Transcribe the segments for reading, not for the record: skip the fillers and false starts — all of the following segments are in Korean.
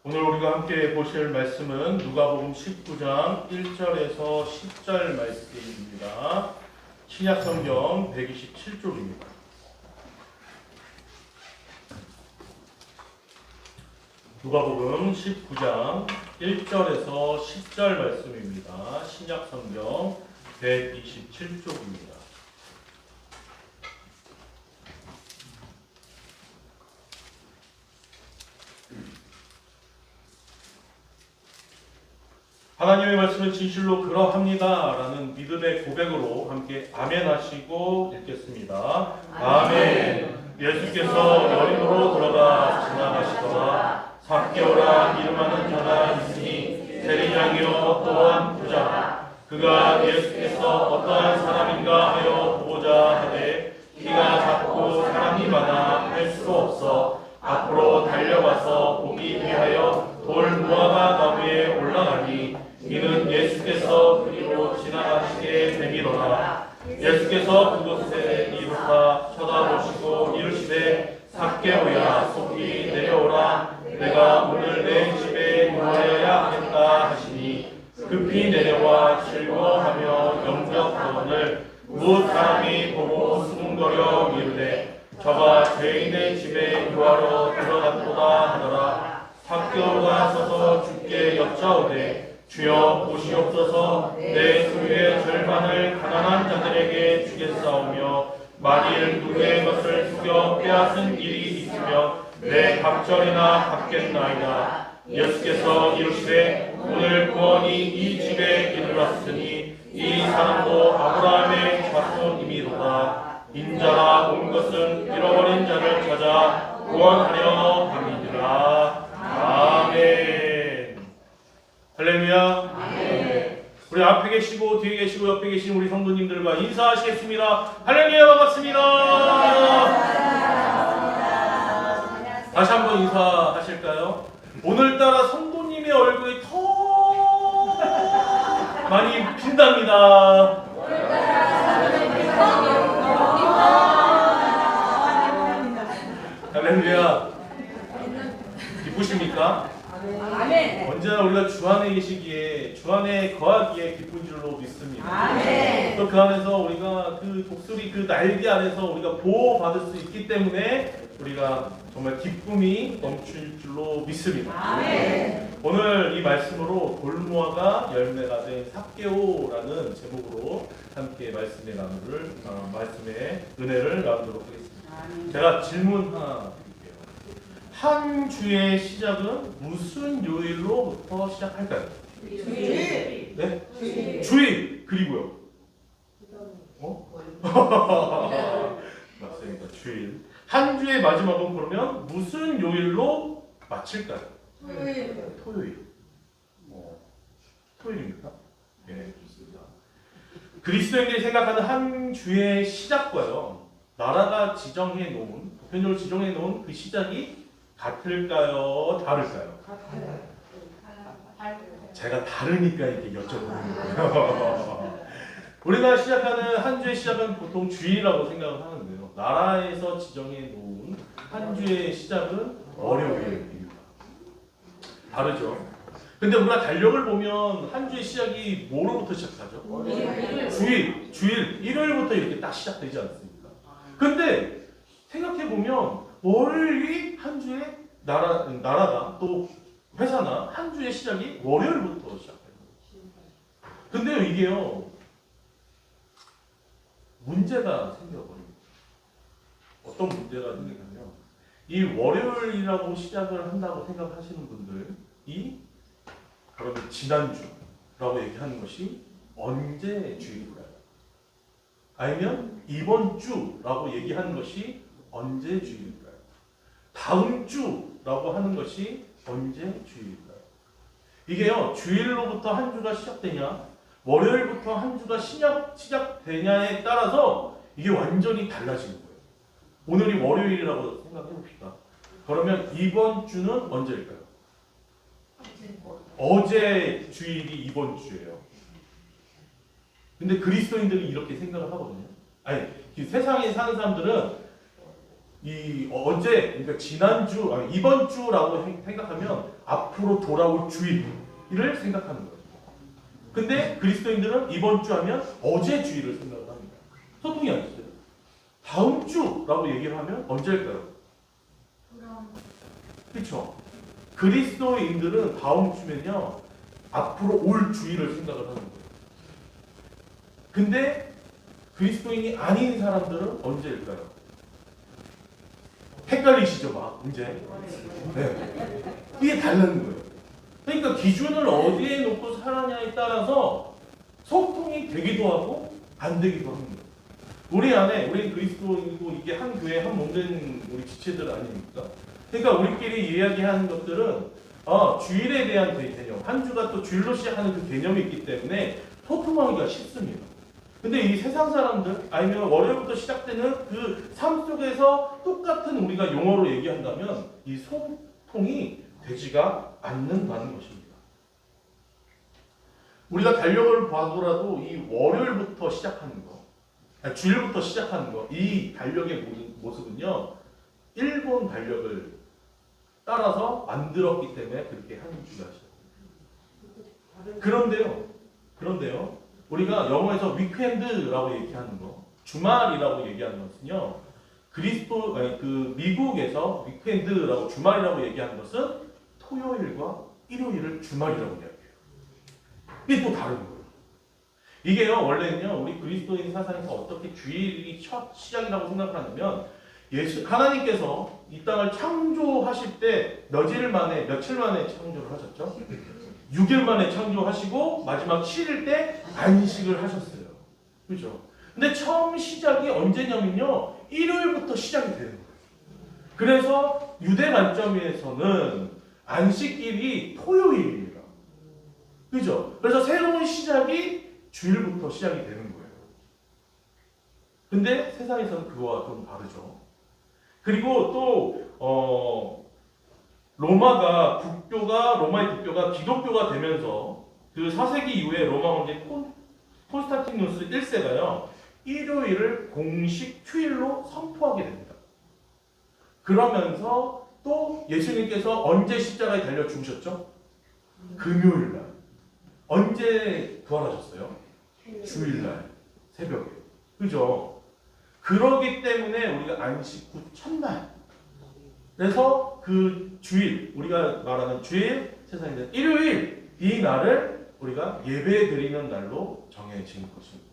오늘 우리가 함께 보실 말씀은 누가복음 19장 1절에서 10절 말씀입니다. 신약성경 127쪽입니다. 누가복음 19장 1절에서 10절 말씀입니다. 신약성경 127쪽입니다. 하나님의 말씀은 진실로 그러합니다 라는 믿음의 고백으로 함께 아멘 하시고 읽겠습니다. 아멘. 예수께서 여린으로 들어가 지나가시더라. 삭개오라 이름하는 자가 있으니 세리장이요 또한 부자라. 그가 예수께서 어떠한 사람인가 하여 보고자 하되 키가 작고 사람이 많아 할 수 없어 앞으로 달려가서 보기 위하여 돌 무화과 나무에 올라가니 이는 예수께서 그리로 지나가시게 되미로라. 예수께서 그곳에 이르사 쳐다보시고 이르시되 삭개오야 속히 내려오라. 내가 오늘 내 집에 누워야 하겠다 하시니 급히 내려와 즐거워하며 영접하거늘 무엇 사람이 보고 수군거려 이르되 저가 죄인의 집에 유하러 들어갔도다 하더라. 삭개오가 서서 주께 여짜오되 주여 보시옵소서. 내 소유의 절반을 가난한 자들에게 주겠사오며 만일 누구의 것을 속여 빼앗은 일이 있으면 내 갑절이나 갚겠나이다. 예수께서 이르시되 오늘 구원이 이 집에 이르렀으니 이 사람도 아브라함의 자손이미로다. 인자가 온 것은 잃어버린 자를 찾아 구원하려 함이니라. 아멘. 할렐루야. 네. 우리 앞에 계시고 뒤에 계시고 옆에 계신 우리 성도님들과 인사하시겠습니다. 할렐루야. 반갑습니다. 다시 한번 인사하실까요? 오늘따라 성도님의 얼굴이 더 많이 빈답니다. 할렐루야. 기쁘십니까? 아멘. 언제나 우리가 주 안에 계시기에 주 안에 거하기에 기쁜 줄로 믿습니다. 아멘. 또 그 안에서 우리가 그 독수리 그 날개 안에서 우리가 보호받을 수 있기 때문에 우리가 정말 기쁨이 넘칠 줄로 믿습니다. 아멘. 오늘 이 말씀으로 돌무화가 열매가 된 삭개오라는 제목으로 함께 말씀의 은혜를 나누도록 하겠습니다. 아멘. 제가 질문 하나 드릴게요. 한 주의 시작은 무슨 요일로부터 시작할까요? 주일. 네? 주일. 그리고요. 맞습니다. 주일. 한 주의 마지막은 그러면 무슨 요일로 마칠까요? 토요일. 토요일입니까? 네, 좋습니다. 그리스도인들이 생각하는 한 주의 시작과요, 나라가 지정해 놓은, 보편적으로 지정해 놓은 그 시작이 같을까요? 다를까요? 제가 다르니까 이렇게 여쭤보는 거예요. 우리가 시작하는 한 주의 시작은 보통 주일이라고 생각을 하는데요. 나라에서 지정해 놓은 한 주의 시작은 월요일입니다. 다르죠? 근데 우리가 달력을 보면 한 주의 시작이 뭐로부터 시작하죠? 주일, 일요일부터 이렇게 딱 시작되지 않습니까? 근데 생각해보면 월요일이 한 주의 나라가 또 회사나 한 주의 시작이 월요일부터 시작해요. 근데요, 이게요, 문제가 생겨버립니다. 어떤 문제가 생기냐면, 이 월요일이라고 시작을 한다고 생각하시는 분들이 그러면 지난주라고 얘기하는 것이 언제 주일일까요? 아니면 이번 주라고 얘기하는 것이 언제 주일일까요? 다음 주라고 하는 것이 언제 주일일까요? 이게요, 주일로부터 한 주가 시작되냐, 월요일부터 한 주가 시작되냐에 따라서 이게 완전히 달라지는 거예요. 오늘이 월요일이라고 생각해 봅시다. 그러면 이번 주는 언제일까요? 어제 주일이 이번 주예요. 근데 그리스도인들이 이렇게 생각을 하거든요. 아니, 세상에 사는 사람들은 이 어제, 그러니까 지난주, 아니, 이번 주라고 생각하면 앞으로 돌아올 주일을 생각하는 거예요. 근데 그리스도인들은 이번 주 하면 어제 주일을 생각을 합니다. 소통이 안 됐어요. 다음 주라고 얘기를 하면 언제일까요? 그렇죠? 그리스도인들은 다음 주면요 앞으로 올 주일을 생각을 하는 거예요. 근데 그리스도인이 아닌 사람들은 언제일까요? 헷갈리시죠, 막 이제. 네. 이게 다른 거예요. 그러니까 기준을 어디에 놓고 살아냐에 따라서 소통이 되기도 하고 안 되기도 합니다. 우리 안에 우리 그리스도인이고 이게 한 교회 한 몸된 우리 지체들 아닙니까? 그러니까 우리끼리 이야기하는 것들은 주일에 대한 개념, 한 주가 또 주일로 시작하는 그 개념이 있기 때문에 소통하기가 쉽습니다. 근데 이 세상 사람들 아니면 월요일부터 시작되는 그 삶 속에서 똑같은 우리가 용어로 얘기한다면 이 소통이 되지가 않는다는 것입니다. 우리가 달력을 봐도라도 이 월요일부터 시작하는 거, 주일부터 시작하는 거, 이 달력의 모습은요 일본 달력을 따라서 만들었기 때문에 그렇게 하는 주가 시작합니다. 그런데요 우리가 영어에서 위크엔드라고 얘기하는 거, 주말이라고 얘기하는 것은요 미국에서 위크엔드라고 주말이라고 얘기하는 것은 토요일과 일요일을 주말이라고 이야기해요. 이게 또 다른 거예요. 이게요 원래는요 우리 그리스도인 사상에서 어떻게 주일이 첫 시작이라고 생각을 하냐면 하나님께서 이 땅을 창조하실 때 며칠 만에 창조를 하셨죠? 6일 만에 창조하시고 마지막 7일 때 안식을 하셨어요. 그죠? 근데 처음 시작이 언제냐면요 일요일부터 시작이 되는 거예요. 그래서 유대 관점에서는 안식일이 토요일입니다. 그죠? 그래서 새로운 시작이 주일부터 시작이 되는 거예요. 근데 세상에서는 그거와 좀 다르죠. 그리고 또 로마의 국교가 기독교가 되면서 그 4세기 이후에 로마 황제 콘스탄티누스 1세가요 일요일을 공식 휴일로 선포하게 됩니다. 그러면서 또 예수님께서 언제 십자가에 달려 죽으셨죠? 금요일날. 언제 부활하셨어요? 주일날 새벽에. 그죠? 그러기 때문에 우리가 안식 후 첫날, 그래서 그 주일, 우리가 말하는 주일, 세상에서 일요일, 이 날을 우리가 예배 드리는 날로 정해진 것입니다.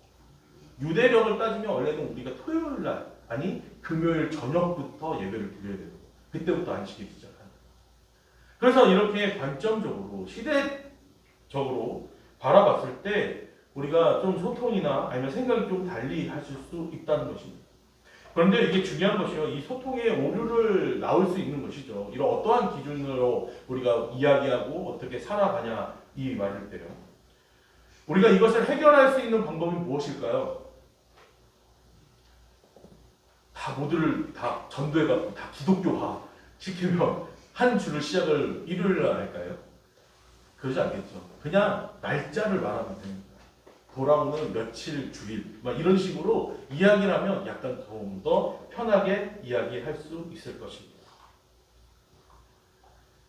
유대력을 따지면 원래는 우리가 토요일 날, 아니 금요일 저녁부터 예배를 드려야 돼요. 그때부터 안식이 시작합니다. 그래서 이렇게 관점적으로, 시대적으로 바라봤을 때 우리가 좀 소통이나 아니면 생각이 좀 달리 하실 수 있다는 것입니다. 그런데 이게 중요한 것이요. 이 소통의 오류를 나올 수 있는 것이죠. 이런 어떠한 기준으로 우리가 이야기하고 어떻게 살아가냐 이 말일 때요. 우리가 이것을 해결할 수 있는 방법이 무엇일까요? 모두를 다 전도해갖고 다 기독교화 시키면 한 주를 시작을 일요일 날 할까요? 그러지 않겠죠. 그냥 날짜를 말하면 됩니다. 돌아오는 며칠 주일 막 이런 식으로 이야기를 하면 약간 좀 더 편하게 이야기할 수 있을 것입니다.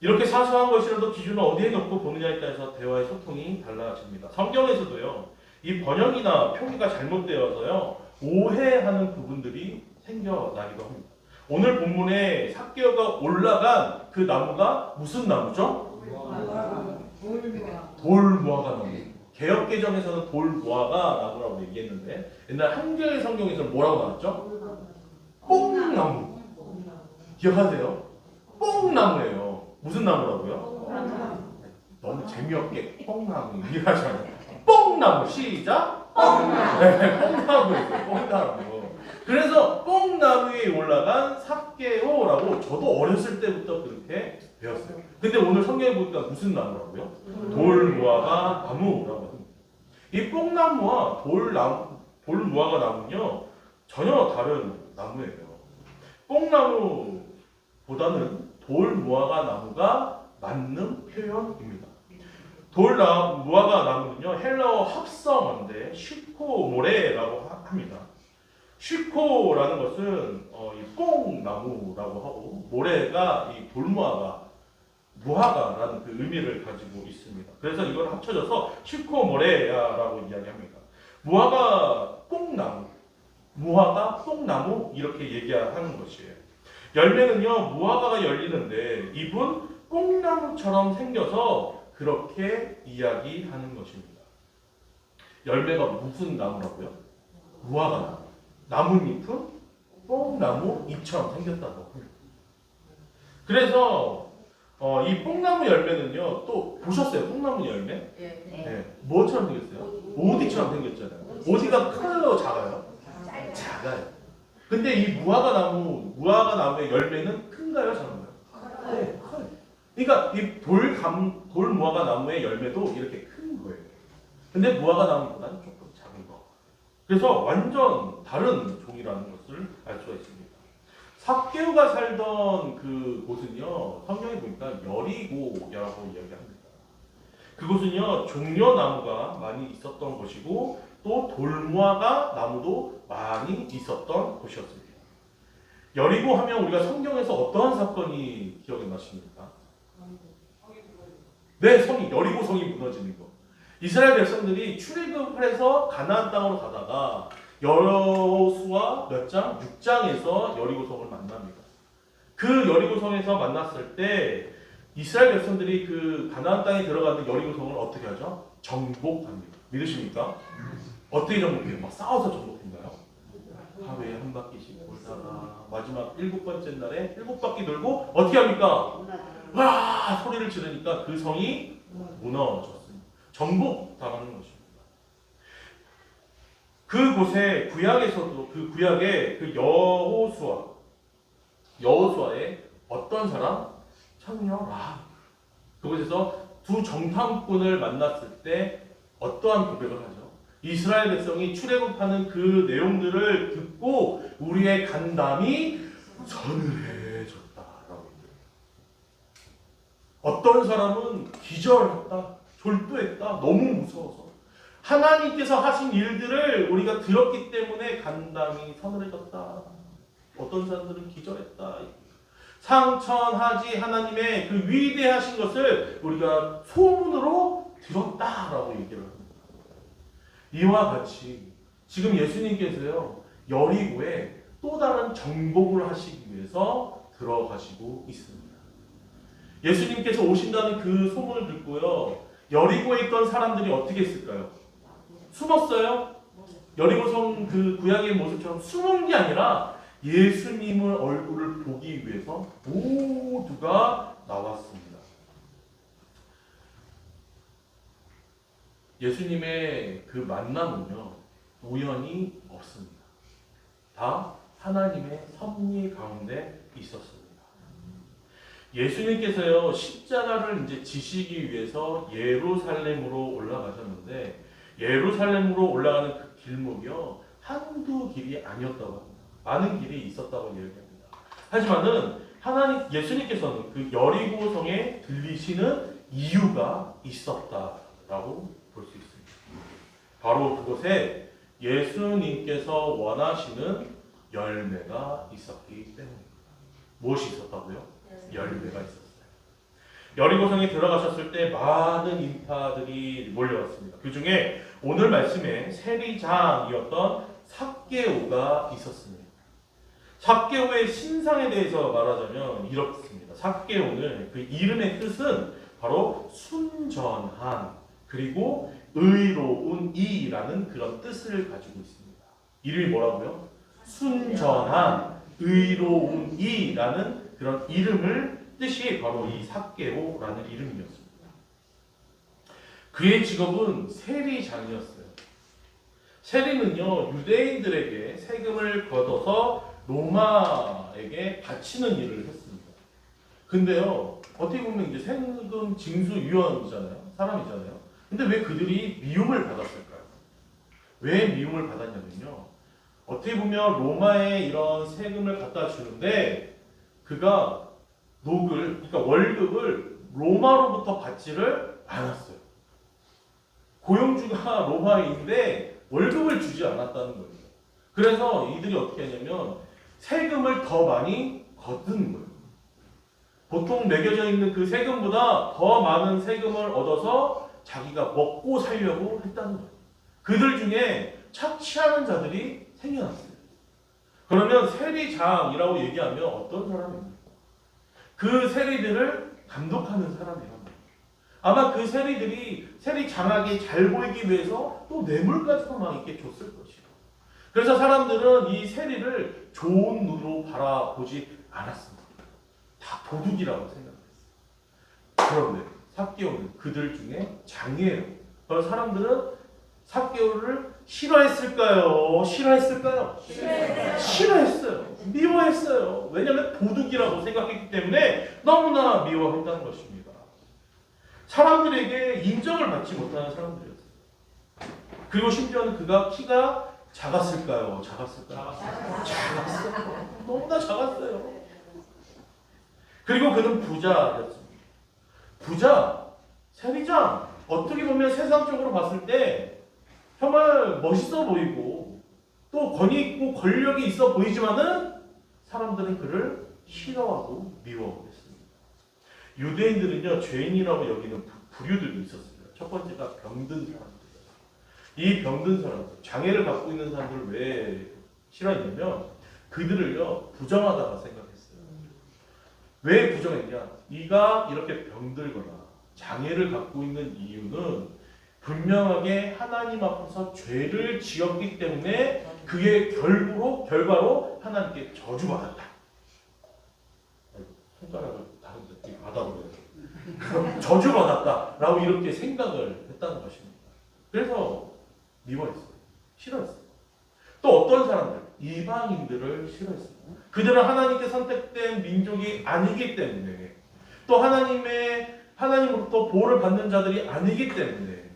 이렇게 사소한 것이라도 기준을 어디에 놓고 보느냐에 따라서 대화의 소통이 달라집니다. 성경에서도요 이 번역이나 표기가 잘못되어서요 오해하는 부분들이 생겨나기도 합니다. 오늘 본문에 삭개오가 올라간 그 나무가 무슨 나무죠? 돌무화과 나무. 개역개정에서는 돌무화과 나무라고 얘기했는데 옛날 한글 성경에서는 뭐라고 나왔죠? 뽕나무. 기억하세요? 뽕나무예요. 무슨 나무라고요? 너무 재미없게 뽕나무 이해하잖아요. 뽕나무 시작. 뽕나무. 네, 뽕나무였어요. 뽕나무. 그래서 뽕나무 위에 올라간 삭개오라고 저도 어렸을 때부터 그렇게 배웠어요. 근데 오늘 성경에 보니까 무슨 나무라고요? 돌무화과 나무라고 합니다. 이 뽕나무와 돌무화과 나무는요 전혀 다른 나무예요. 뽕나무보다는 돌무화과 나무가 맞는 표현입니다. 돌무화과 나무는요 헬라어 합성어인데 슈코모레라고 합니다. 쉬코라는 것은 이 뽕나무라고 하고 모래가 이 돌무화과, 무화과라는 그 의미를 가지고 있습니다. 그래서 이걸 합쳐져서 쉬코 모래야라고 이야기합니다. 무화과 뽕나무, 무화과 뽕나무 이렇게 얘기하는 것이에요. 열매는요 무화과가 열리는데 잎은 뽕나무처럼 생겨서 그렇게 이야기하는 것입니다. 열매가 무슨 나무라고요? 무화과 나무. 나뭇잎은 뽕나무 잎처럼 생겼다고. 그래서 이 뽕나무 열매는요 또 보셨어요? 뽕나무 열매? 네. 뭐처럼 생겼어요? 오디처럼 생겼잖아요. 오디가 커요, 작아요? 작아요. 근데 이 무화과 나무의 열매는 큰가요, 작은가요? 네, 커요. 그러니까 이 돌 무화과 나무의 열매도 이렇게 큰 거예요. 근데 무화과 나무보다는 조금 작은 거. 그래서 완전 다른 종이라는 것을 알 수가 있습니다. 삭개오가 살던 그 곳은요, 성경에 보니까 여리고라고 이야기합니다. 그곳은요, 종려나무가 많이 있었던 곳이고, 또 돌무화과 나무도 많이 있었던 곳이었습니다. 여리고 하면 우리가 성경에서 어떠한 사건이 기억이 나십니까? 네, 여리고 성이 무너지는 거. 이스라엘 백성들이 출애굽을 해서 가나안 땅으로 가다가 여호수아 몇 장? 6장에서 여리고성을 만납니다. 그 여리고성에서 만났을 때 이스라엘 백성들이 그 가나안 땅에 들어가는 여리고성을 어떻게 하죠? 정복합니다. 믿으십니까? 어떻게 정복해요? 막 싸워서 정복했나요? 하루에 한 바퀴씩 돌다가 마지막 7번째 날에 7바퀴 돌고 어떻게 합니까? 와! 소리를 지르니까 그 성이 무너졌습니다. 정복당하는 것입니다. 그곳에 구약에서도 그 구약의 그 여호수아의 어떤 사람? 청년 라합. 그곳에서 두 정탐꾼을 만났을 때 어떠한 고백을 하죠? 이스라엘 백성이 출애굽하는 그 내용들을 듣고 우리의 간담이 서늘해졌다라고 얘기해요. 어떤 사람은 기절했다, 졸도했다, 너무 무서워서. 하나님께서 하신 일들을 우리가 들었기 때문에 간담이 서늘해졌다. 어떤 사람들은 기절했다. 상천하지 하나님의 그 위대하신 것을 우리가 소문으로 들었다라고 얘기를 합니다. 이와 같이 지금 예수님께서요 여리고에 또 다른 정복을 하시기 위해서 들어가시고 있습니다. 예수님께서 오신다는 그 소문을 듣고요 여리고에 있던 사람들이 어떻게 했을까요? 숨었어요? 여리고성 그 구약의 모습처럼 숨은 게 아니라 예수님의 얼굴을 보기 위해서 모두가 나왔습니다. 예수님의 그 만남은요 우연이 없습니다. 다 하나님의 섭리 가운데 있었습니다. 예수님께서요 십자가를 이제 지시기 위해서 예루살렘으로 올라가셨는데 예루살렘으로 올라가는 그 길목이요 한두 길이 아니었다고 합니다. 많은 길이 있었다고 얘기합니다. 하지만은 예수님께서는 그 여리고성에 들리시는 이유가 있었다라고 볼 수 있습니다. 바로 그곳에 예수님께서 원하시는 열매가 있었기 때문입니다. 무엇이 있었다고요? 열매가 있었어요. 여리고성에 들어가셨을 때 많은 인파들이 몰려왔습니다. 그 중에 오늘 말씀에 세리장이었던 삭개오가 있었습니다. 삭개오의 신상에 대해서 말하자면 이렇습니다. 삭개오는 그 이름의 뜻은 바로 순전한 그리고 의로운 이라는 그런 뜻을 가지고 있습니다. 이름이 뭐라고요? 순전한 의로운 이라는 그런 뜻이 바로 이 삭개오라는 이름이었습니다. 그의 직업은 세리장이었어요. 세리는요 유대인들에게 세금을 걷어서 로마에게 바치는 일을 했습니다. 근데요 어떻게 보면 이제 세금 징수위원이잖아요. 사람이잖아요. 근데 왜 그들이 미움을 받았을까요? 왜 미움을 받았냐면요. 어떻게 보면 로마에 이런 세금을 갖다 주는데 그가 그러니까 월급을 로마로부터 받지를 않았어요. 고용주가 로마인데 월급을 주지 않았다는 거예요. 그래서 이들이 어떻게 하냐면 세금을 더 많이 걷는 거예요. 보통 매겨져 있는 그 세금보다 더 많은 세금을 얻어서 자기가 먹고 살려고 했다는 거예요. 그들 중에 착취하는 자들이 생겨났어요. 그러면 세리장이라고 얘기하면 어떤 사람입니까? 그 세리들을 감독하는 사람이에요. 아마 그 세리들이 세리장에게 잘 보이기 위해서 또 뇌물까지도 막 이렇게 줬을 것이에요. 그래서 사람들은 이 세리를 좋은 눈으로 바라보지 않았습니다. 다 도둑이라고 생각했어요. 그런데 삭개오는 그들 중에 장이에요. 그래서 사람들은 삭개오를 싫어했을까요? 싫어했을까요? 싫어했어요. 미워했어요. 왜냐하면 도둑이라고 생각했기 때문에 너무나 미워했다는 것입니다. 사람들에게 인정을 받지 못하는 사람들이었어요. 그리고 심지어는 그가 키가 작았을까요? 작았을까요? 작았어요. 너무나 작았어요. 그리고 그는 부자였습니다. 부자, 세리장. 어떻게 보면 세상적으로 봤을 때 정말 멋있어 보이고 또 권위 있고 권력이 있어 보이지만은 사람들은 그를 싫어하고 미워했습니다. 유대인들은요 죄인이라고 여기는 부류들이 있었어요. 첫 번째가 병든 사람들. 이 병든 사람들, 장애를 갖고 있는 사람들을 왜 싫어했냐면 그들을요 부정하다가 생각했어요. 왜 부정했냐? 이가 이렇게 병들거나 장애를 갖고 있는 이유는 분명하게 하나님 앞에서 죄를 지었기 때문에 그의 결과로 하나님께 저주받았다. 손가락을 다른 데 받아버려요. 저주받았다라고 이렇게 생각을 했다는 것입니다. 그래서 미워했어요. 싫어했어요. 또 어떤 사람들, 이방인들을 싫어했어요. 그들은 하나님께 선택된 민족이 아니기 때문에 또 하나님으로부터 보호를 받는 자들이 아니기 때문에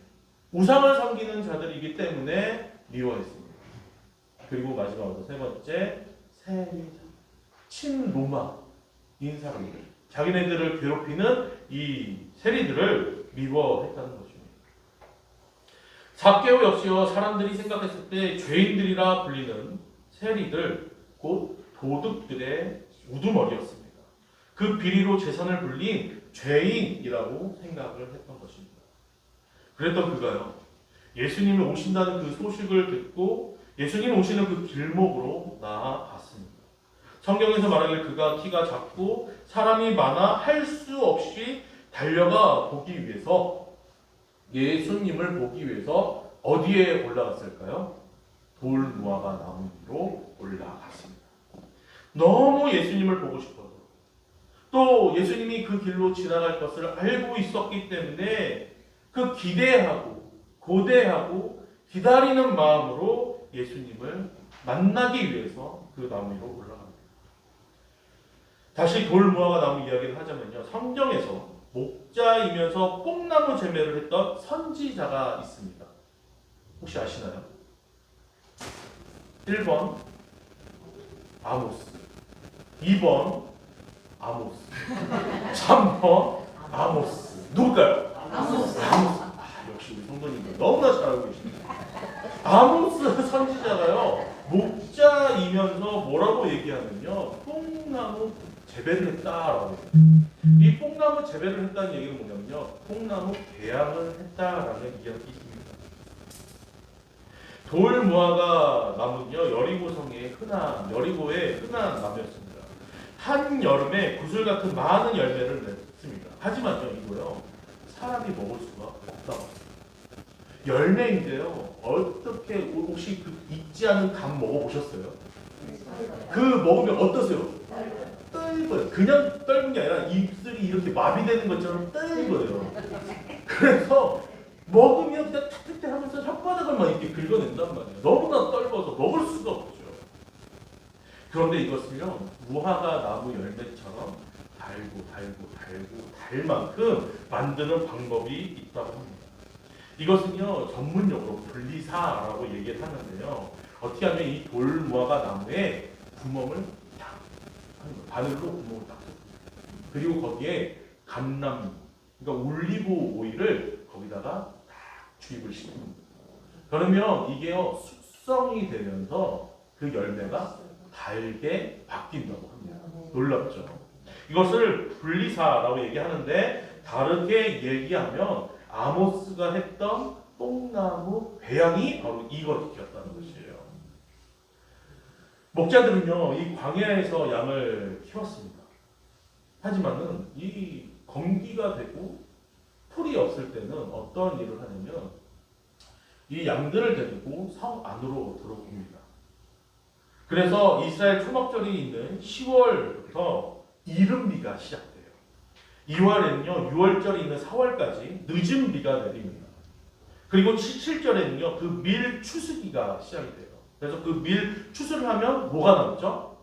우상을 섬기는 자들이기 때문에 미워했습니다. 그리고 마지막으로 세 번째, 세리장, 친로마인 사람들, 자기네들을 괴롭히는 이 세리들을 미워했다는 것입니다. 삭개오 역시요 사람들이 생각했을 때 죄인들이라 불리는 세리들, 곧 도둑들의 우두머리였습니다. 그 비리로 재산을 불린 죄인이라고 생각을 했던 것입니다. 그랬던 그가요 예수님이 오신다는 그 소식을 듣고 예수님 오시는 그 길목으로 나아갔습니다. 성경에서 말하길 그가 키가 작고 사람이 많아 할 수 없이 달려가 보기 위해서 예수님을 보기 위해서 어디에 올라갔을까요? 돌무화과 나무 위로 올라갔습니다. 너무 예수님을 보고 싶어서 또 예수님이 그 길로 지나갈 것을 알고 있었기 때문에 그 기대하고 고대하고 기다리는 마음으로 예수님을 만나기 위해서 그 나무 위로 올라갑니다. 다시 돌무화과 나무 이야기를 하자면요. 성경에서 목자이면서 뽕나무 제매를 했던 선지자가 있습니다. 혹시 아시나요? 1번 아모스, 2번 아모스, 3번 아모스. 누굴까요? 아모스. 역시 우리 성도님들 너무나 잘 알고 계십니다. 아모스 선지자가요 목자이면서 뭐라고 얘기하면요 뽕나무 재배를 했다라고 해요. 이 뽕나무 재배를 했다는 얘기는 뭐냐면요 뽕나무 개양을 했다라는 이야기입니다. 돌무화과 나무는요 여리고의 흔한 나무였습니다. 한 여름에 구슬 같은 많은 열매를 냈습니다. 하지만요 이거요 사람이 먹을 수가 없다고. 열매인데요 어떻게 혹시 그 익지 않은 감 먹어보셨어요? 그 먹으면 어떠세요? 떫어요. 그냥 떫은 게 아니라 입술이 이렇게 마비되는 것처럼 떫어요. 그래서 먹으면 그냥 탁탁탁 하면서 혓바닥을만 이렇게 긁어낸단 말이에요. 너무나 떫어서 먹을 수가 없죠. 그런데 이것을요 무화과 나무 열매처럼 달 만큼 만드는 방법이 있다고 합니다. 이것은요 전문용어로 분리사라고 얘기를 하는데요. 어떻게 하면 이 돌무화과 나무에 구멍을 딱 하는 거예요. 바늘로 구멍을 딱 그리고 거기에 감나무, 그러니까 올리브 오일을 거기다가 딱 주입을 시킵니다. 그러면 이게요 숙성이 되면서 그 열매가 달게 바뀐다고 합니다. 놀랍죠? 이것을 분리사라고 얘기하는데 다르게 얘기하면 아모스가 했던 뽕나무 배양이 바로 이것이었다는 것이에요. 목자들은요, 이 광야에서 양을 키웠습니다. 하지만은 이 건기가 되고 풀이 없을 때는 어떤 일을 하냐면 이 양들을 데리고 성 안으로 들어옵니다. 그래서 이스라엘 초막절이 있는 10월부터 이른 비가 시작돼요. 2월에는요 6월절이 있는 4월까지 늦은 비가 내립니다. 그리고 7절에는요 그 밀 추수기가 시작이 돼요. 그래서 그 밀 추수를 하면 뭐가 남죠?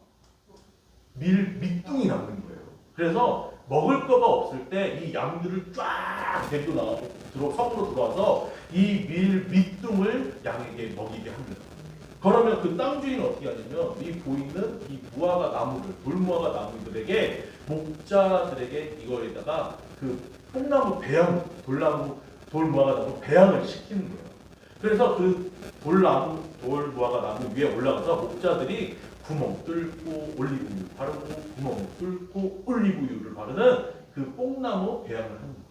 밀 밑둥이 남는 거예요. 그래서 먹을 거가 없을 때 이 양들을 쫙 데리고 나가고 성으로 들어와서 이 밀 밑둥을 양에게 먹이게 합니다. 그러면 그 땅 주인은 어떻게 하냐면 이 보이는 이 무화과 나무들, 돌무화과 나무들에게 목자들에게 이거에다가 그 뽕나무 배양, 돌무화과 나무 배양을 시키는 거예요. 그래서 그 돌무화과 나무 위에 올라가서 목자들이 구멍 뚫고 올리브유 바르고 구멍 뚫고 올리브유를 바르는 그 뽕나무 배양을 하는 거예요.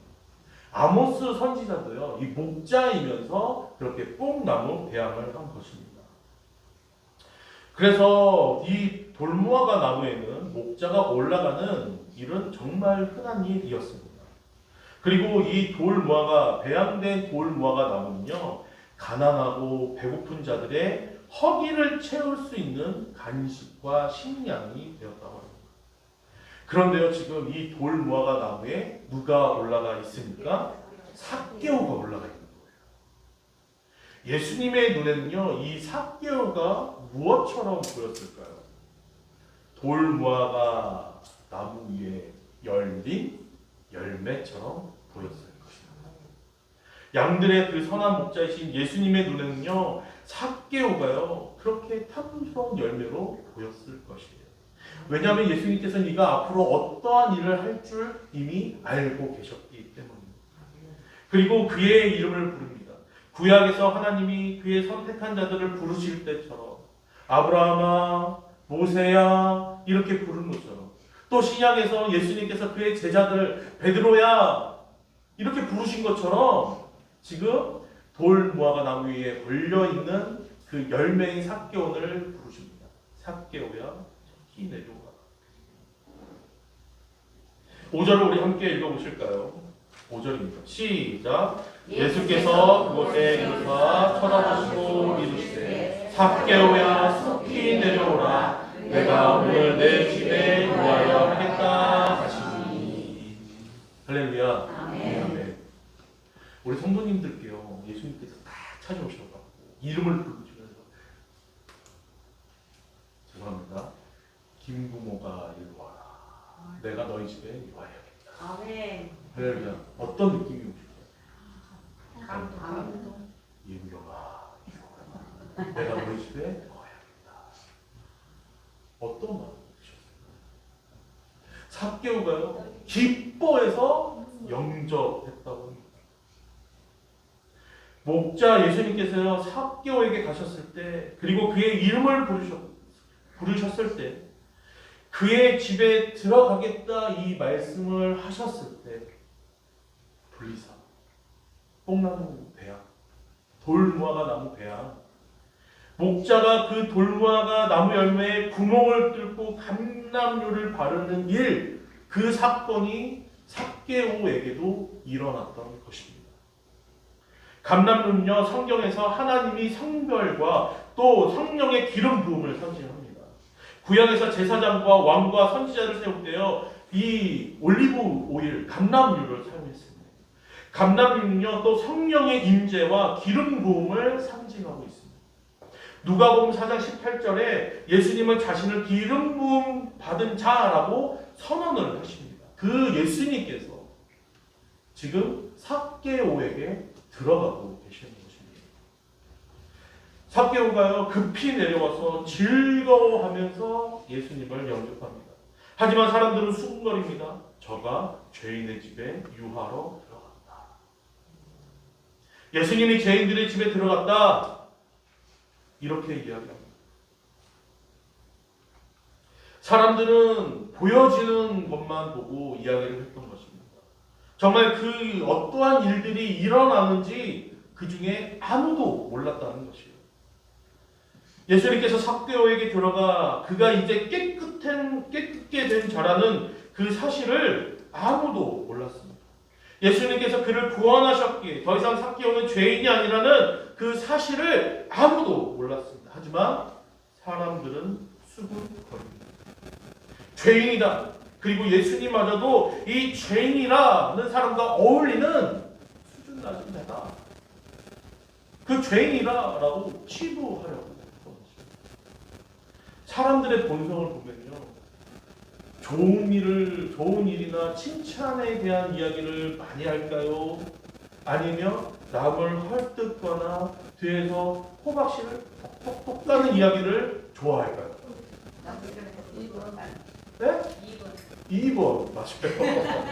아모스 선지자도요, 이 목자이면서 그렇게 뽕나무 배양을 한 것입니다. 그래서 이 돌무화과 나무에는 목자가 올라가는 일은 정말 흔한 일이었습니다. 그리고 이 배양된 돌무화과 나무는요, 가난하고 배고픈 자들의 허기를 채울 수 있는 간식과 식량이 되었다고 합니다. 그런데요, 지금 이 돌무화과 나무에 누가 올라가 있습니까? 삭개오가 올라가 있는 거예요. 예수님의 눈에는요, 이 삭개오가 무엇처럼 보였을까요? 돌무화과 나무 위에 열린 열매처럼 보였을 것입니다. 양들의 그 선한 목자이신 예수님의 눈에는요, 삭개오가요 그렇게 탐스러운 열매로 보였을 것이에요. 왜냐하면 예수님께서는 네가 앞으로 어떠한 일을 할 줄 이미 알고 계셨기 때문입니다. 그리고 그의 이름을 부릅니다. 구약에서 하나님이 그의 선택한 자들을 부르실 때처럼 아브라함아, 모세야 이렇게 부르는 것처럼, 또 신약에서 예수님께서 그의 제자들 베드로야 이렇게 부르신 것처럼 지금 돌무화과 나무 위에 걸려있는 그 열매인 삭개오를 부르십니다. 삭개오야 히 내려오라. 5절을 우리 함께 읽어보실까요? 5절입니다. 시작. 예수께서 그곳에 이르사 쳐다보시고 이르시되 삭개오야 속히 내려오라. 내가 오늘 내 집에 유하여 하겠다 하시니. 할렐루야. 아멘. 우리 성도님들께요, 예수님께서 딱 찾아오셔서 이름을 부르시면서, 죄송합니다, 김부모가 이리 와라. 내가 너희 집에 유하여야겠다. 아멘. 할렐루야. 어떤 느낌이 오실까요? 감동. 예수영아, 이리 와라. 내가 너희 집에 유하여야겠다. 어떤 마음이 드셨을까요? 삭개오가요 기뻐해서 영접했다고 합니다. 목자 예수님께서요 삭개오에게 가셨을 때, 그리고 그의 이름을 부르셨을 때, 그의 집에 들어가겠다 이 말씀을 하셨을 때, 분리사, 뽕나무 배양, 돌무화과 나무 배양, 목자가 그 돌무화과 나무 열매에 구멍을 뚫고 감람유를 바르는 일, 그 사건이 삭개오에게도 일어났던 것입니다. 감람유는요, 성경에서 하나님이 성별과 또 성령의 기름 부음을 상징합니다. 구약에서 제사장과 왕과 선지자를 세울 때요, 이 올리브 오일, 감람유를 사용했습니다. 감람유는요, 또 성령의 임재와 기름 부음을 상징하고 있습니다. 누가복음 4장 18절에 예수님은 자신을 기름 부음 받은 자라고 선언을 하십니다. 그 예수님께서 지금 삭개오에게 들어가고 계시는 것입니다. 삭개오가요 급히 내려와서 즐거워하면서 예수님을 영접합니다. 하지만 사람들은 수군거립니다. 저가 죄인의 집에 유하러 들어갔다. 예수님이 죄인들의 집에 들어갔다, 이렇게 이야기합니다. 사람들은 보여지는 것만 보고 이야기를 했던 것입니다. 정말 그 어떠한 일들이 일어나는지 그 중에 아무도 몰랐다는 것이에요. 예수님께서 삭개오에게 들어가 그가 이제 깨끗게 된 자라는 그 사실을 아무도 몰랐습니다. 예수님께서 그를 구원하셨기에 더 이상 삭개오는 죄인이 아니라는 그 사실을 아무도 몰랐습니다. 하지만 사람들은 수군거립니다. 죄인이다. 그리고 예수님마저도 이 죄인이라는 사람과 어울리는 수준 낮은 자다. 그 죄인이라라고 치부하려고 했던 것입니다. 사람들의 본성을 보면요, 좋은 일이나 칭찬에 대한 이야기를 많이 할까요? 아니면 남을 헐뜯거나 뒤에서 호박씨를 톡톡톡 까는 이야기를 좋아할까요? 네? 2번 맞아요.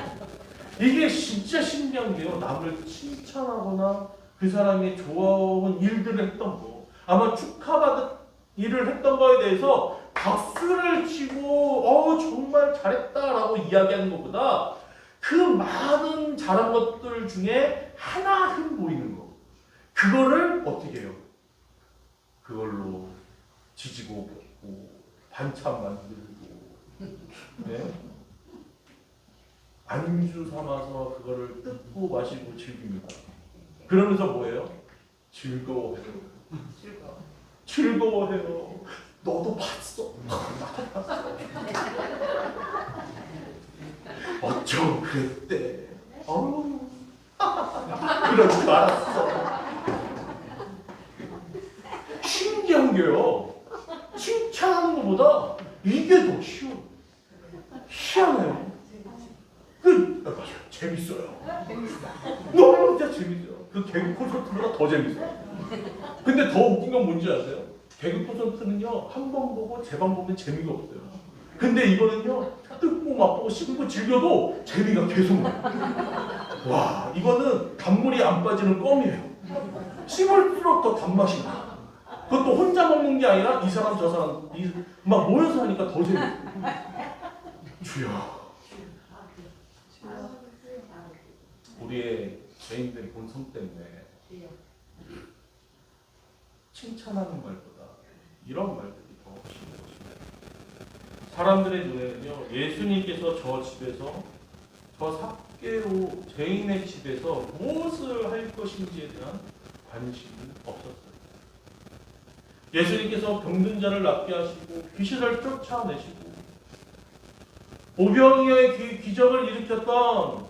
이게 진짜 신기한 게요. 남을 칭찬하거나 그 사람이 좋아하는 일들을 했던 거, 아마 축하받은 일을 했던 거에 대해서 박수를 치고 정말 잘했다라고 이야기하는 것보다 그 많은 잘한 것들 중에 하나 흠보이는 거, 그거를 어떻게 해요? 그걸로 지지고 볶고 반찬 만들고, 네? 안주 삼아서 그거를 뜯고 마시고 즐깁니다. 그러면서 뭐예요? 즐거워해요. 즐거워해요. 너도 봤어. 나도 봤어. 어쩜 그랬대. 그러지 말았어. 신기한 게요, 칭찬하는 것보다 이게 더 쉬워. 희한해요. 재밌어요. 너무 진짜 재밌어요. 그 개그 콘서트보다 더 재밌어요. 근데 더 웃긴 건 뭔지 아세요? 개그 콘서트는요, 한 번 보고 재방 보면 재미가 없어요. 근데 이거는요, 뜯고 맛보고 씹고 즐겨도 재미가 계속 나요. 와, 이거는 단물이 안 빠지는 껌이에요. 씹을수록 더 단맛이 나. 그것도 혼자 먹는 게 아니라 이 사람 저 사람 막 모여서 하니까 더 재밌어요. 주여, 우리의 죄인된 본성 때문에 칭찬하는 말보다 이런 말들이 더 심한 것입니다. 사람들의 눈에는요, 예수님께서 저 집에서, 저 삭개오 죄인의 집에서 무엇을 할 것인지에 대한 관심이 없었어요. 예수님께서 병든 자를 낫게 하시고 귀신을 쫓아내시고 오병이어의 기적을 일으켰던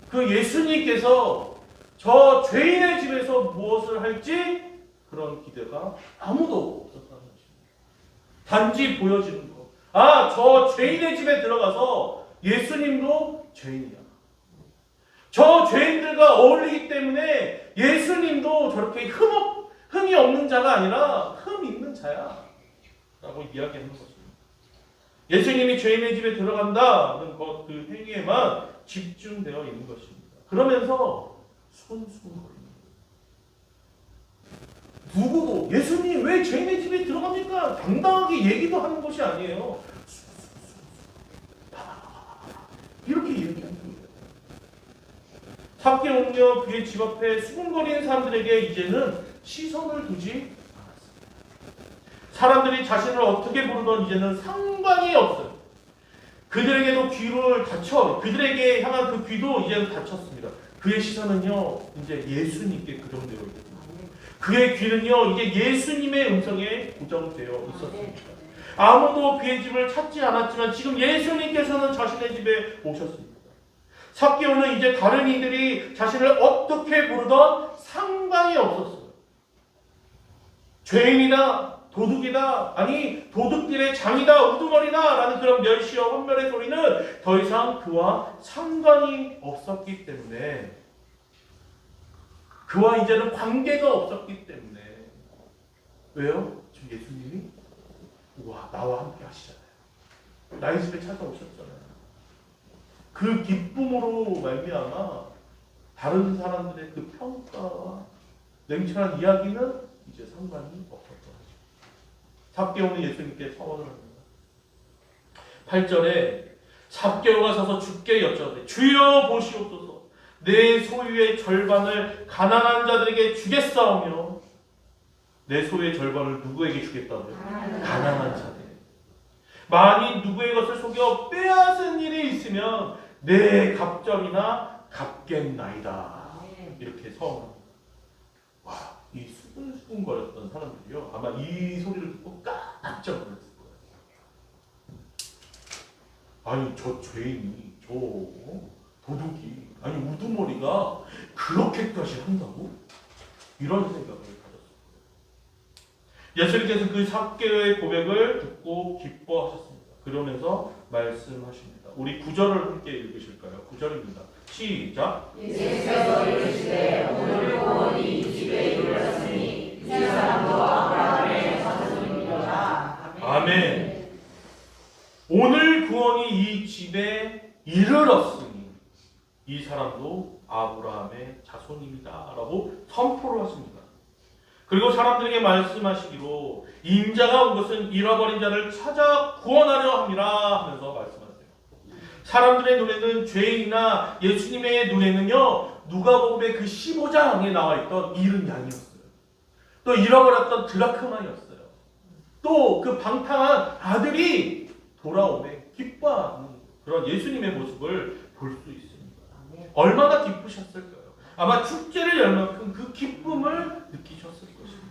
그 예수님께서 저 죄인의 집에서 무엇을 할지 그런 기대가 아무도 없었다는 것입니다. 단지 보여지는 것. 저 죄인의 집에 들어가서 예수님도 죄인이야. 저 죄인들과 어울리기 때문에 예수님도 저렇게 흠이 없는 자가 아니라 흠 있는 자야 라고 이야기하는 것입니다. 예수님이 죄인의 집에 들어간다는 그 행위에만 집중되어 있는 것입니다. 그러면서 손수건거립니다. 누구도 예수님 왜 죄인의 집에 들어갑니까? 당당하게 얘기도 하는 것이 아니에요. 이렇게 얘기하는 거예요. 삭개오는요, 그의 집 앞에 수군거리는 사람들에게 이제는 시선을 두지 않았습니다. 사람들이 자신을 어떻게 부르던 이제는 상관이 없어요. 그들에게도 귀를 닫혀, 그들에게 향한 그 귀도 이제는 닫혔습니다. 그의 시선은요, 이제 예수님께 고정되어 있습니다. 그의 귀는요, 이제 예수님의 음성에 고정되어 있었습니다. 아무도 그의 집을 찾지 않았지만 지금 예수님께서는 자신의 집에 오셨습니다. 삭개오는 이제 다른 이들이 자신을 어떻게 부르던 상관이 없었어요. 죄인이다, 도둑이다, 아니 도둑들의 장이다, 우두머리다 라는 그런 멸시와 환멸의 소리는 더 이상 그와 상관이 없었기 때문에, 그와 이제는 관계가 없었기 때문에. 왜요? 지금 예수님이 나와 함께 하시잖아요. 나의 집에 찾아오셨잖아요. 그 기쁨으로 말미암아 다른 사람들의 그 평가와 냉철한 이야기는 이제 상관이 없었던 거죠. 삭개오는 예수님께 서원을 합니다. 8절에 삭개오가 서서 주께 여쭤되 주여 보시옵소서 내 소유의 절반을 가난한 자들에게 주겠사오며 내 소유의 절반을 누구에게 주겠다고요? 가난한 자들. 만일 누구의 것을 속여 빼앗은 일이 있으면 내 갑절이나 갚겠나이다. 이렇게 서원합니다. 와, 이 수근수근거렸던 사람들이요. 아마 이 소리를 듣고 깜짝 놀랐을 거예요. 아니 저 죄인이, 저 도둑이, 아니 우두머리가 그렇게까지 한다고? 이런 생각을 가졌어요. 예수님께서 그 삭개오의 고백을 듣고 기뻐하셨습니다. 그러면서 말씀하십니다. 우리 9절을 함께 읽으실까요? 9절입니다. 시작. 예수께서 이르시되 오늘 구원이 이 집에 이르렀으니 이 사람도 아브라함의 자손이니라. 아멘. 오늘 구원이 이 집에 이르렀으니 이 사람도 아브라함의 자손입니다. 라고 선포를 하십니다. 그리고 사람들에게 말씀하시기로 인자가 온 것은 잃어버린 자를 찾아 구원하려 함이라 하면서 말씀하세요. 사람들의 눈에는 죄인이나 예수님의 눈에는요 누가복음의 그 15장에 나와 있던 잃은 양이었어요. 또 잃어버렸던 드라크마였어요. 또 그 방탕한 아들이 돌아오매 기뻐하는 그런 예수님의 모습을 볼 수 있습니다. 얼마나 기쁘셨을까요? 아마 축제를 열 만큼 그 기쁨을 느끼셨을 것입니다.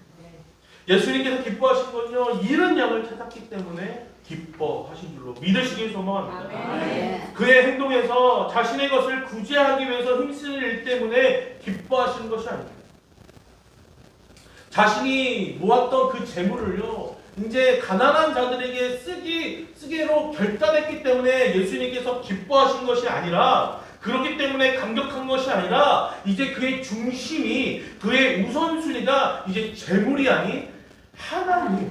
예수님께서 기뻐하신 건요 잃은 양을 찾았기 때문에 기뻐하신 줄로 믿으시길 소망합니다. 그의 행동에서 자신의 것을 구제하기 위해서 힘쓰는 일 때문에 기뻐하시는 것이 아닙니다. 자신이 모았던 그 재물을요 이제 가난한 자들에게 쓰기로 결단했기 때문에 예수님께서 기뻐하신 것이 아니라, 그렇기 때문에 감격한 것이 아니라 이제 그의 중심이, 그의 우선순위가 이제 재물이 아닌 하나님,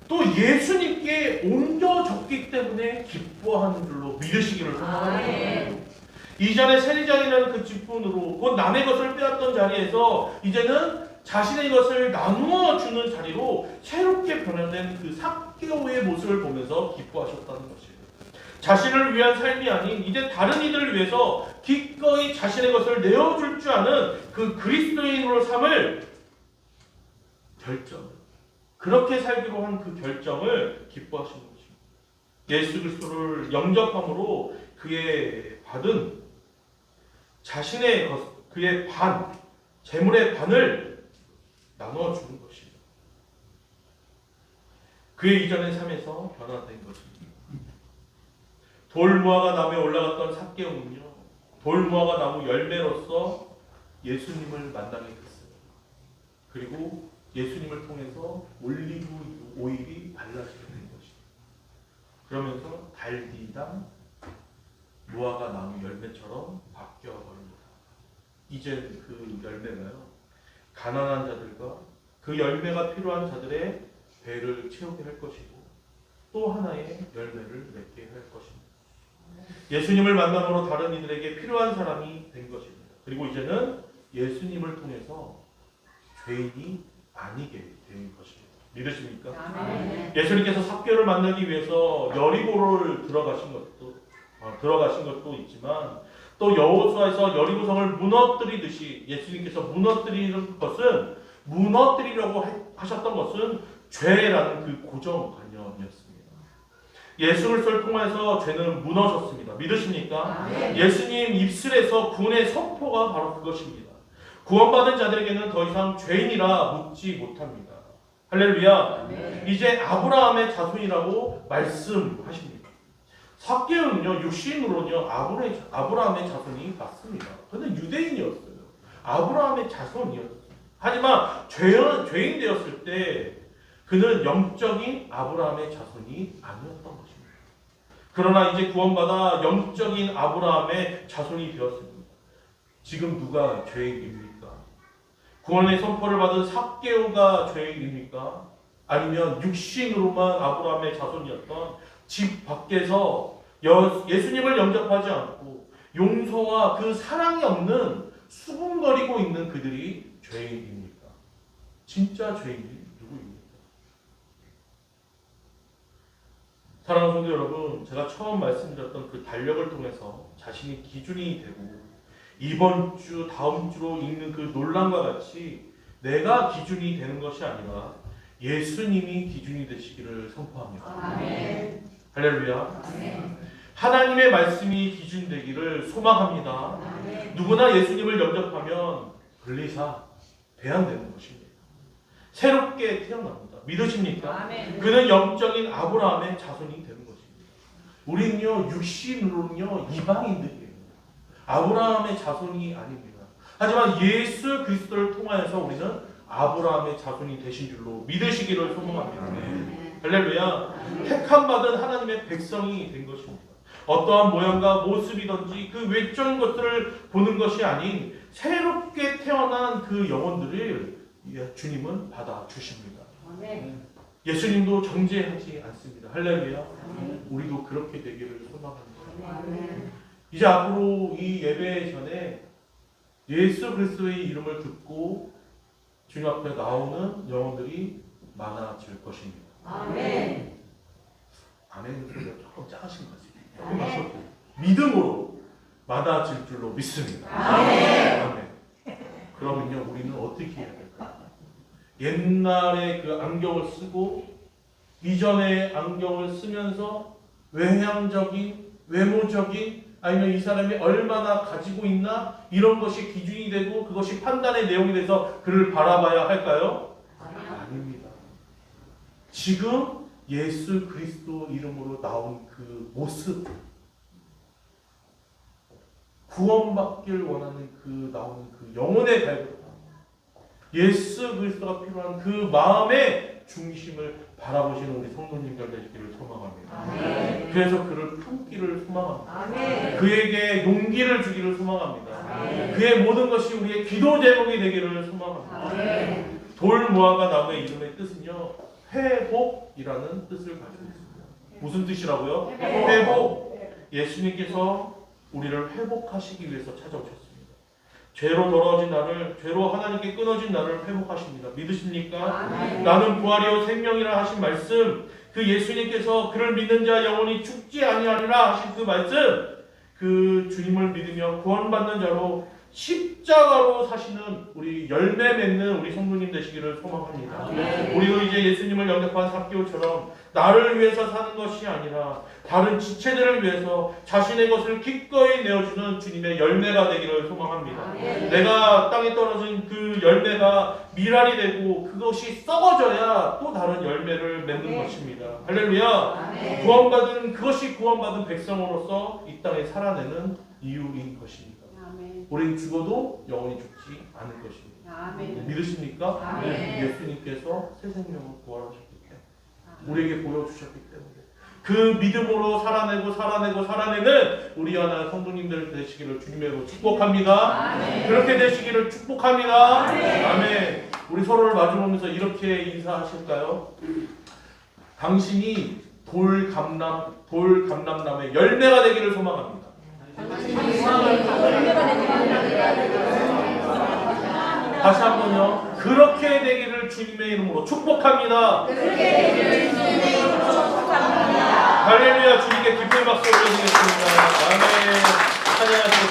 또 예수님께 옮겨졌기 때문에 기뻐하는 줄로 믿으시기를 소망합니다. 이전에 세리장이라는 그 직분으로 곧 남의 것을 빼앗던 자리에서 이제는 자신의 것을 나누어 주는 자리로 새롭게 변화된 그 삭개오의 모습을 보면서 기뻐하셨다는 것이에요. 자신을 위한 삶이 아닌 이제 다른 이들을 위해서 기꺼이 자신의 것을 내어줄 줄 아는 그 그리스도인으로 삼을 결정, 그렇게 살기로 한 그 결정을 기뻐하시는 것입니다. 예수 그리스도를 영접함으로 그의 받은 자신의 것, 그의 반, 재물의 반을 나누어 주는 것입니다. 그의 이전의 삶에서 변화된 것입니다. 돌무화과 나무에 올라갔던 삭개오는요, 돌무화과 나무 열매로서 예수님을 만나게 됐어요. 그리고 예수님을 통해서 올리브 오일이 발라지게 된 것입니다. 그러면서 달디당 무화과 나무 열매처럼 바뀌어버립니다. 이제 그 열매가요, 가난한 자들과 그 열매가 필요한 자들의 배를 채우게 할 것이고 또 하나의 열매를 맺게 할 것입니다. 예수님을 만남으로 다른 이들에게 필요한 사람이 된 것입니다. 그리고 이제는 예수님을 통해서 죄인이 아니게 된 것입니다. 믿으십니까? 아멘. 예수님께서 삭개오를 만나기 위해서 여리고를 들어가신 것도 있지만 또 여호수아에서 여리고성을 무너뜨리듯이 예수님께서 무너뜨리는 것은, 무너뜨리려고 하셨던 것은 죄라는 그 고정관념이었습니다. 예수 그리스도를 통해서 죄는 무너졌습니다. 믿으십니까? 아멘. 예수님 입술에서 구원의 선포가 바로 그것입니다. 구원받은 자들에게는 더 이상 죄인이라 묻지 못합니다. 할렐루야. 아멘. 이제 아브라함의 자손이라고 말씀하십니다. 삭개오는요 육신으로는요 아브라함의 자손이 맞습니다. 그런데 유대인이었어요. 아브라함의 자손이었어요. 하지만 죄인 되었을 때 그는 영적인 아브라함의 자손이 아니었던 것입니다. 그러나 이제 구원받아 영적인 아브라함의 자손이 되었습니다. 지금 누가 죄인입니까? 구원의 선포를 받은 삭개오가 죄인입니까? 아니면 육신으로만 아브라함의 자손이었던 집 밖에서 예수님을 영접하지 않고 용서와 그 사랑이 없는 수군거리고 있는 그들이 죄인입니까? 진짜 죄인이 누구입니까? 사랑하는 성도 여러분, 제가 처음 말씀드렸던 그 달력을 통해서 자신이 기준이 되고 이번 주, 다음 주로 읽는 그 논란과 같이 내가 기준이 되는 것이 아니라 예수님이 기준이 되시기를 선포합니다. 아멘. 할렐루야. 아멘. 하나님의 말씀이 기준 되기를 소망합니다. 아멘. 누구나 예수님을 영접하면 분리사 배양되는 것입니다. 새롭게 태어납니다. 믿으십니까? 아멘. 그는 영적인 아브라함의 자손이 되는 것입니다. 우리는요 육신으로는요 이방인들이에요. 아브라함의 자손이 아닙니다. 하지만 예수 그리스도를 통하여서 우리는 아브라함의 자손이 되신 줄로 믿으시기를 소망합니다. 할렐루야. 택함받은 하나님의 백성이 된 것입니다. 어떠한 모양과 모습이든지 그 외적인 것들을 보는 것이 아닌 새롭게 태어난 그 영혼들을 주님은 받아주십니다. 아멘. 예수님도 정죄하지 않습니다. 할렐루야. 아멘. 우리도 그렇게 되기를 소망합니다. 아멘. 이제 앞으로 이 예배 전에 예수 그리스도의 이름을 듣고 주님 앞에 나오는 영혼들이 많아질 것입니다. 아멘. 아멘 소리가 조금 작으신 거지. 조금만 믿음으로 많아질 줄로 믿습니다. 아멘. 아멘. 그러면요 우리는 어떻게 해야 될까요? 옛날에 그 안경을 쓰고 이전에 안경을 쓰면서 외향적인 외모적인 아니면 이 사람이 얼마나 가지고 있나 이런 것이 기준이 되고 그것이 판단의 내용이 돼서 그를 바라봐야 할까요? 아닙니다. 지금 예수 그리스도 이름으로 나온 그 모습, 구원받길 원하는 그 나오는 그 영혼의 갈급함, 예수 그리스도가 필요한 그 마음의 중심을 바라보시는 우리 성도님들 되시기를 소망합니다. 아멘. 그래서 그를 품기를 소망합니다. 아멘. 그에게 용기를 주기를 소망합니다. 아멘. 그의 모든 것이 우리의 기도 제목이 되기를 소망합니다. 아멘. 돌무화과 나무의 이름의 뜻은요 회복이라는 뜻을 가지고 있습니다. 무슨 뜻이라고요? 회복. 회복. 예수님께서 우리를 회복하시기 위해서 찾아오셨습니다. 죄로 더러워진 나를, 죄로 하나님께 끊어진 나를 회복하십니다. 믿으십니까? 아멘. 나는 부활이요 생명이라 하신 말씀, 그 예수님께서 그를 믿는 자 영혼이 죽지 아니하리라 하신 그 말씀, 그 주님을 믿으며 구원받는 자로 십자가로 사시는 우리 열매 맺는 우리 성도님 되시기를 소망합니다. 아멘. 우리도 이제 예수님을 영접한 삭개오처럼 나를 위해서 사는 것이 아니라 다른 지체들을 위해서 자신의 것을 기꺼이 내어주는 주님의 열매가 되기를 소망합니다. 아멘. 내가 땅에 떨어진 그 열매가 미랄이 되고 그것이 썩어져야 또 다른 열매를 맺는 아멘. 것입니다. 할렐루야. 아멘. 구원받은 그것이 구원받은 백성으로서 이 땅에 살아내는 이유인 것입니다. 아멘. 우리는 죽어도 영원히 죽지 않을 것입니다. 아멘. 믿으십니까? 아멘. 예수님께서 새 생명을 부활하셨기 때문에 우리에게 보여주셨기 때문에 그 믿음으로 살아내는 우리 하나 성도님들 되시기를 주님으로 축복합니다. 아멘. 그렇게 되시기를 축복합니다. 아멘. 아멘. 우리 서로를 마주보면서 이렇게 인사하실까요? 당신이 돌감람나무의 열매가 되기를 소망합니다. 다시 한번요. 그렇게 되기를 주님의 이름으로 축복합니다. 할렐루야. 주님께 기쁨의 박수 올려드리겠습니다. 아멘. 찬양하시고